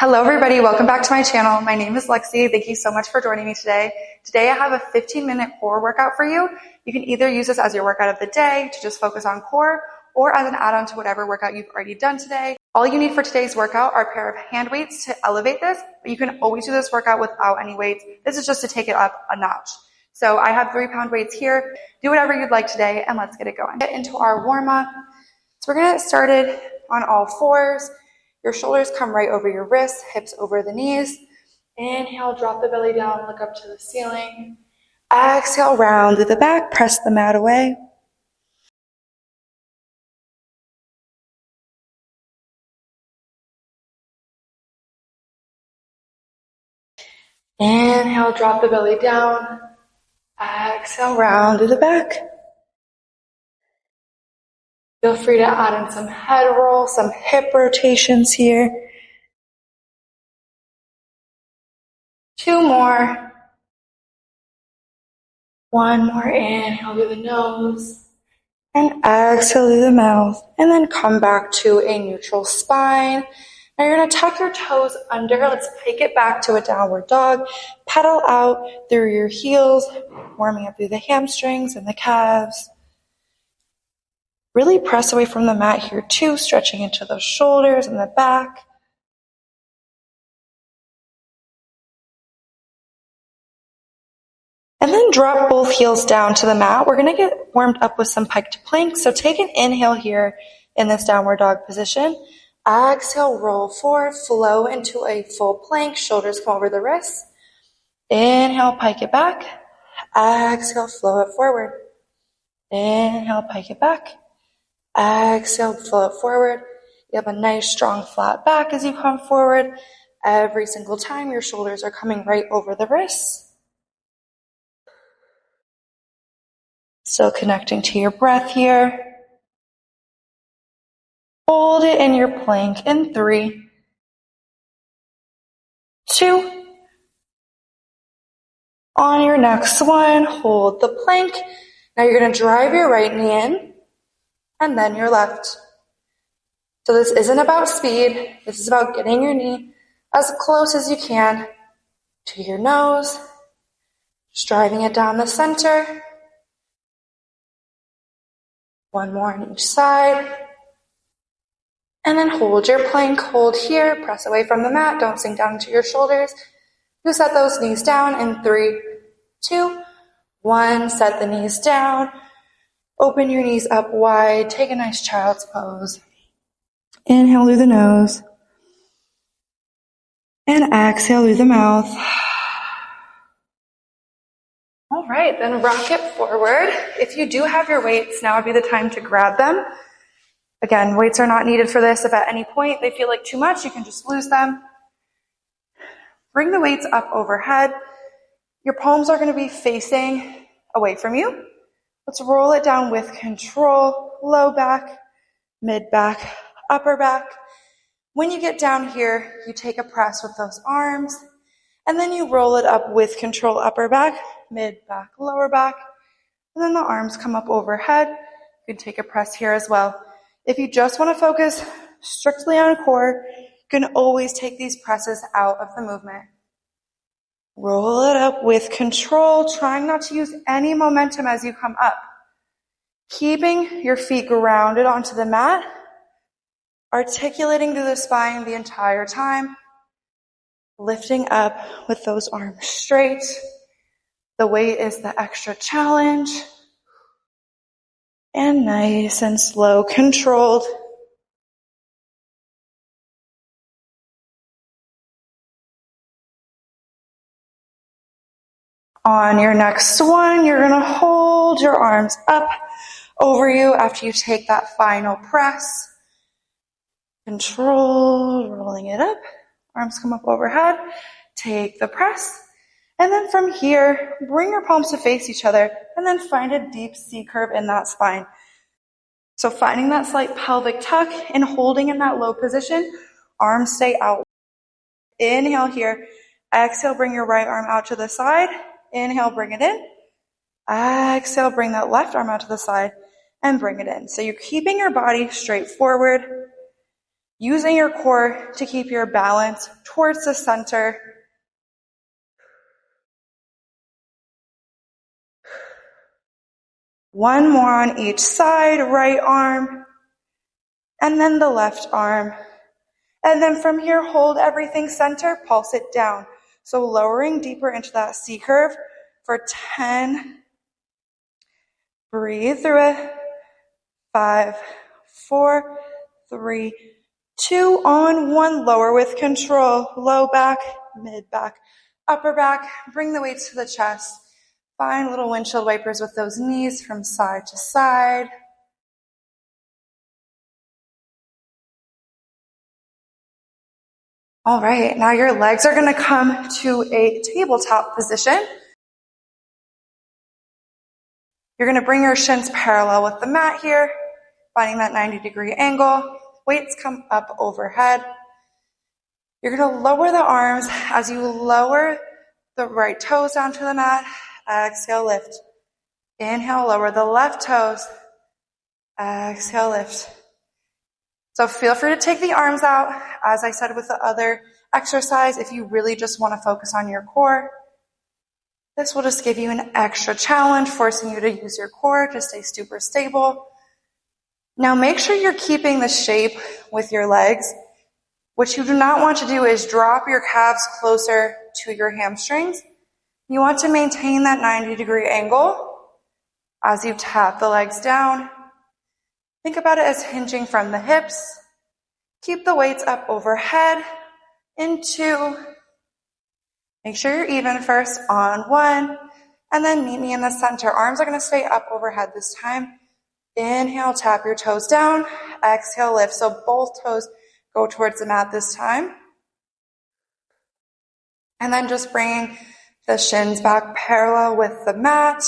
Hello everybody, welcome back to my channel. My name is Lexi. Thank you so much for joining me today. Today I have a 15-minute core workout for you. You can either use this as your workout of the day to just focus on core or as an add-on to whatever workout you've already done today. All you need for today's workout are a pair of hand weights to elevate this, but you can always do this workout without any weights. This is just to take it up a notch. So I have 3-pound weights here. Do whatever you'd like today and let's get it going. Get into our warm-up. So we're gonna get started on all fours. Your shoulders come right over your wrists, hips over the knees. Inhale, drop the belly down, look up to the ceiling. Exhale, round through the back, press the mat away. Inhale, drop the belly down. Exhale, round through the back. Feel free to add in some head roll, some hip rotations here. 2 more. 1 more, inhale through the nose. And exhale through the mouth. And then come back to a neutral spine. Now you're going to tuck your toes under. Let's take it back to a downward dog. Pedal out through your heels, warming up through the hamstrings and the calves. Really press away from the mat here too, stretching into the shoulders and the back. And then drop both heels down to the mat. We're going to get warmed up with some pike to plank. So take an inhale here in this downward dog position. Exhale, roll forward, flow into a full plank. Shoulders come over the wrists. Inhale, pike it back. Exhale, flow it forward. Inhale, pike it back. Exhale, flow it forward. You have a nice, strong, flat back as you come forward. Every single time your shoulders are coming right over the wrists. Still connecting to your breath here. Hold it in your plank in 3, 2. On your next one, hold the plank. Now you're going to drive your right knee in and then your left. So this isn't about speed. This is about getting your knee as close as you can to your nose. Just driving it down the center. 1 more on each side. And then hold your plank, hold here, press away from the mat, don't sink down into your shoulders. You set those knees down in 3, 2, 1. Set the knees down. Open your knees up wide. Take a nice child's pose. Inhale through the nose. And exhale through the mouth. All right, then rock it forward. If you do have your weights, now would be the time to grab them. Again, weights are not needed for this. If at any point they feel like too much, you can just lose them. Bring the weights up overhead. Your palms are going to be facing away from you. Let's roll it down with control. Low back, mid back, upper back. When you get down here, you take a press with those arms, and then you roll it up with control, upper back, mid back, lower back, and then the arms come up overhead. You can take a press here as well. If you just want to focus strictly on core, you can always take these presses out of the movement. Roll it up with control, trying not to use any momentum as you come up. Keeping your feet grounded onto the mat, articulating through the spine the entire time, lifting up with those arms straight. The weight is the extra challenge. And nice and slow, controlled. On your next one, you're going to hold your arms up over you after you take that final press. Control, rolling it up. Arms come up overhead. Take the press. And then from here, bring your palms to face each other and then find a deep C curve in that spine. So finding that slight pelvic tuck and holding in that low position, arms stay out. Inhale here. Exhale, bring your right arm out to the side. Inhale, bring it in. Exhale, bring that left arm out to the side and bring it in. So you're keeping your body straight forward. using your core to keep your balance towards the center. One more on each side, right arm, and then the left arm. And then from here, hold everything center, pulse it down. So lowering deeper into that C curve for 10. Breathe through it. 5, 4, 3, 2, on 1. Lower with control. Low back, mid back, upper back. Bring the weights to the chest. Find little windshield wipers with those knees from side to side. All right, now your legs are going to come to a tabletop position. You're going to bring your shins parallel with the mat here, finding that 90-degree angle. Weights come up overhead. You're going to lower the arms as you lower the right toes down to the mat. Exhale, lift. Inhale, lower the left toes. Exhale, lift. So feel free to take the arms out, as I said with the other exercise, if you really just want to focus on your core. This will just give you an extra challenge, forcing you to use your core to stay super stable. Now make sure you're keeping the shape with your legs. What you do not want to do is drop your calves closer to your hamstrings. You want to maintain that 90-degree angle as you tap the legs down. Think about it as hinging from the hips. Keep the weights up overhead in 2. Make sure you're even first on 1. And then meet me in the center. Arms are going to stay up overhead this time. Inhale, tap your toes down. Exhale, lift. So both toes go towards the mat this time. And then just bringing the shins back parallel with the mat.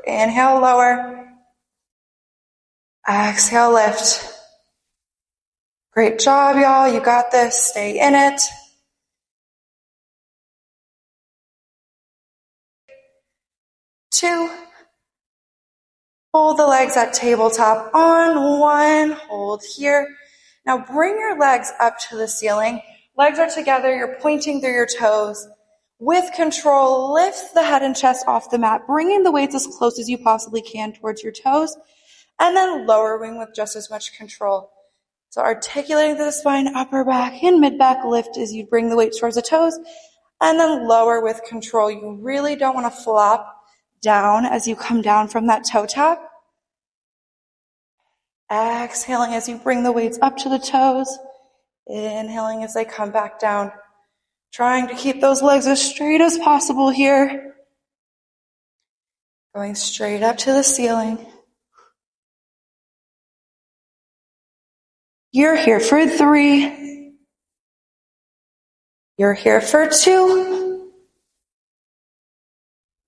Inhale, lower. Exhale, lift. Great job, y'all. You got this. Stay in it. 2. Hold the legs at tabletop on 1. Hold here. Now bring your legs up to the ceiling. Legs are together. You're pointing through your toes. With control, lift the head and chest off the mat, bringing the weights as close as you possibly can towards your toes, and then lowering with just as much control. So articulating through the spine, upper back and mid back lift as you bring the weights towards the toes, and then lower with control. You really don't want to flop down as you come down from that toe tap. Exhaling as you bring the weights up to the toes. Inhaling as they come back down. Trying to keep those legs as straight as possible here. Going straight up to the ceiling. You're here for 3. You're here for 2.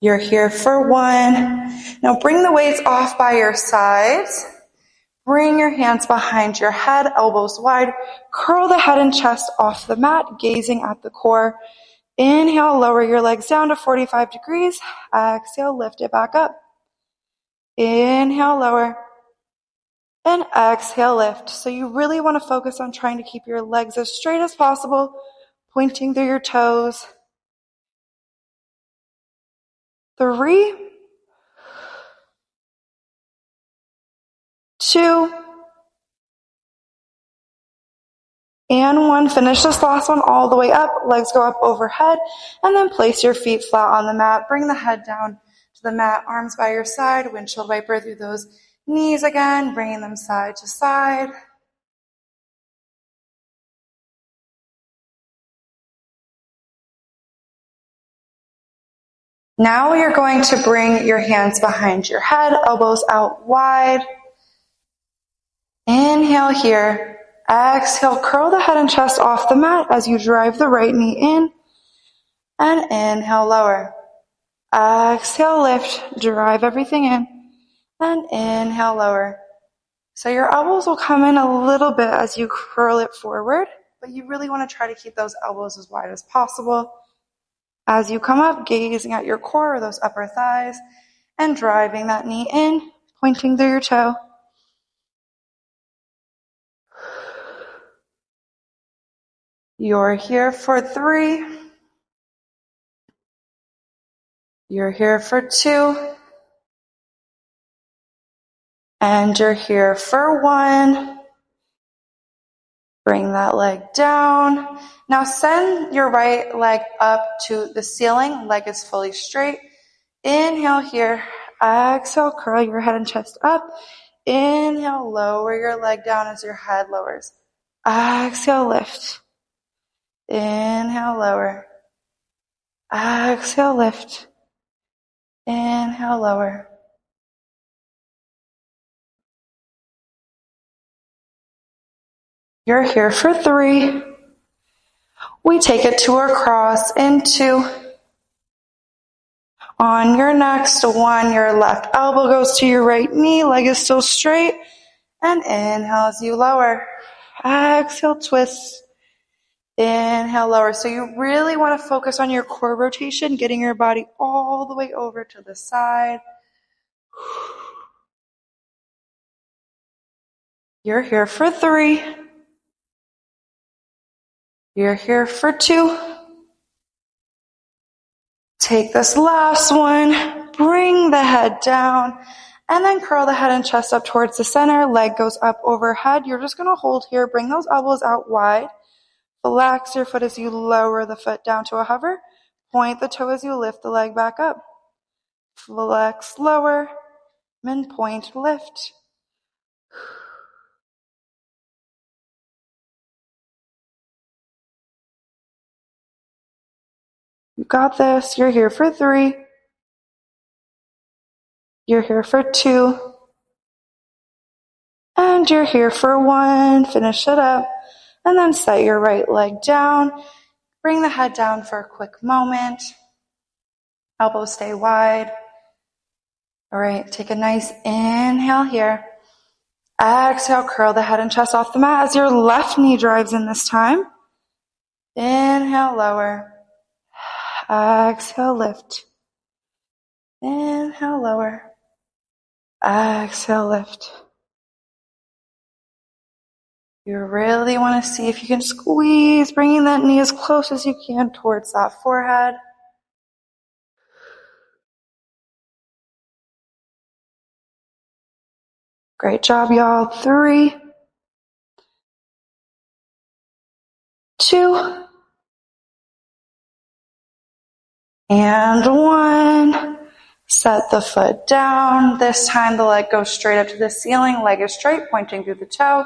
You're here for 1. Now bring the weights off by your sides. Bring your hands behind your head, elbows wide. Curl the head and chest off the mat, gazing at the core. Inhale, lower your legs down to 45 degrees. Exhale, lift it back up. Inhale, lower. And exhale, lift. So you really want to focus on trying to keep your legs as straight as possible, pointing through your toes. 3, 2, and 1. Finish this last one all the way up. Legs go up overhead. And then place your feet flat on the mat. Bring the head down to the mat. Arms by your side. Windshield wiper through those knees again. Bringing them side to side. Now you're going to bring your hands behind your head. Elbows out wide. Inhale here. Exhale, curl the head and chest off the mat as you drive the right knee in. And inhale, lower. Exhale, lift. Drive everything in. And inhale, lower. So your elbows will come in a little bit as you curl it forward, but you really want to try to keep those elbows as wide as possible. As you come up, gazing at your core or those upper thighs, and driving that knee in, pointing through your toe. You're here for 3. You're here for 2. And you're here for 1. Bring that leg down. Now send your right leg up to the ceiling. Leg is fully straight. Inhale here. Exhale, curl your head and chest up. Inhale, lower your leg down as your head lowers. Exhale, lift. Inhale, lower. Exhale, lift. Inhale, lower. You're here for 3. We take it to our cross in 2. On your next 1, your left elbow goes to your right knee, leg is still straight, and inhale as you lower. Exhale, twist. Inhale, lower. So you really want to focus on your core rotation, getting your body all the way over to the side. You're here for 3. You're here for 2. Take this last one, bring the head down, and then curl the head and chest up towards the center. Leg goes up overhead. You're just going to hold here. Bring those elbows out wide. Relax your foot as you lower the foot down to a hover. Point the toe as you lift the leg back up. Flex, lower, and point, lift. You got this. You're here for 3. You're here for 2. And you're here for 1. Finish it up. And then set your right leg down. Bring the head down for a quick moment. Elbows stay wide. All right, take a nice inhale here. Exhale, curl the head and chest off the mat as your left knee drives in this time. Inhale, lower. Exhale, lift. Inhale, lower. Exhale, lift. You really want to see if you can squeeze, bringing that knee as close as you can towards that forehead. Great job, y'all. 3, 2, and 1. Set the foot down. This time the leg goes straight up to the ceiling. Leg is straight, pointing through the toe.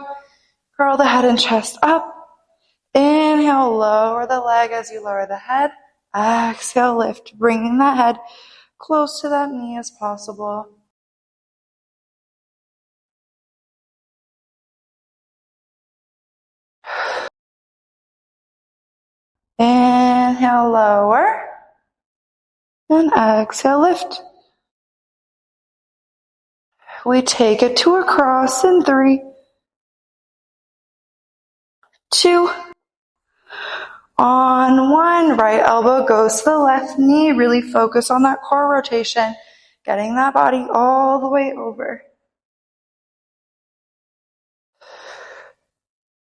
Curl the head and chest up. Inhale, lower the leg as you lower the head. Exhale, lift, bringing that head close to that knee as possible. Inhale, lower. And exhale, lift. We take it to a cross in 3, 2. On 1, right elbow goes to the left knee. Really focus on that core rotation, getting that body all the way over.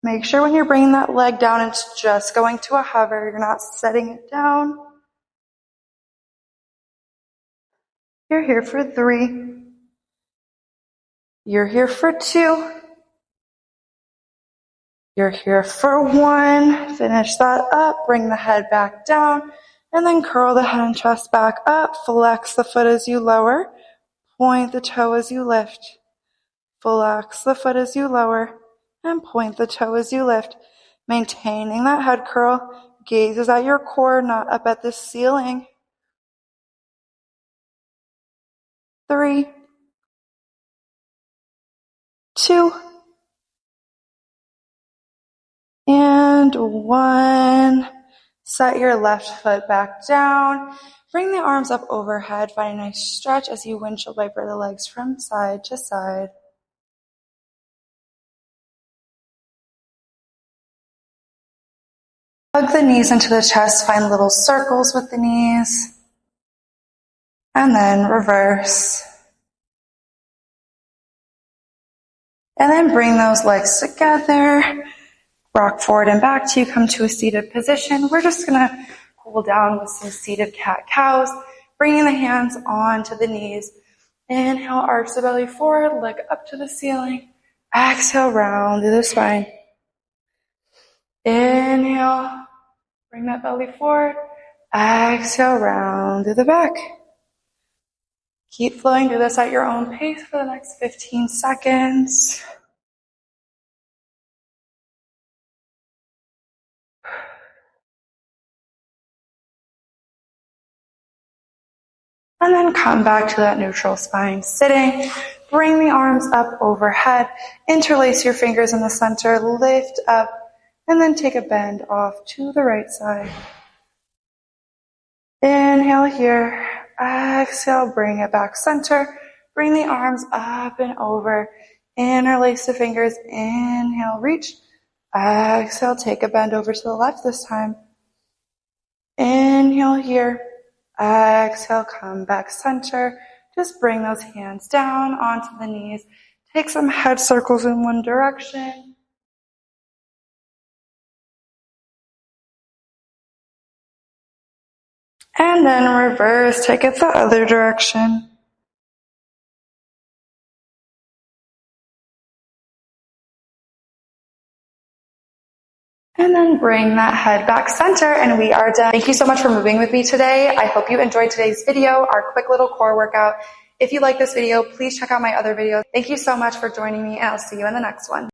Make sure when you're bringing that leg down, it's just going to a hover. You're not setting it down. You're here for 3. You're here for 2. You're here for 1. Finish that up. Bring the head back down. And then curl the head and chest back up. Flex the foot as you lower. Point the toe as you lift. Flex the foot as you lower. And point the toe as you lift. Maintaining that head curl. Gazes at your core, not up at the ceiling. 3, 2, and 1. Set your left foot back down. Bring the arms up overhead. Find a nice stretch as you windshield wiper the legs from side to side. Hug the knees into the chest. Find little circles with the knees. And then reverse. And then bring those legs together. rock forward and back till you come to a seated position. We're just gonna cool down with some seated cat-cows, bringing the hands onto the knees. Inhale, arch the belly forward, leg up to the ceiling. Exhale, round through the spine. Inhale, bring that belly forward. Exhale, round through the back. Keep flowing through this at your own pace for the next 15 seconds. And then come back to that neutral spine sitting. Bring the arms up overhead. Interlace your fingers in the center. Lift up. And then take a bend off to the right side. Inhale here. Exhale. Bring it back center. Bring the arms up and over. Interlace the fingers. Inhale. Reach. Exhale. Take a bend over to the left this time. Inhale here. Exhale, come back center. Just bring those hands down onto the knees. Take some head circles in one direction. And then reverse, take it the other direction. And then bring that head back center, and we are done. Thank you so much for moving with me today. I hope you enjoyed today's video, our quick little core workout. If you like this video, please check out my other videos. Thank you so much for joining me, and I'll see you in the next one.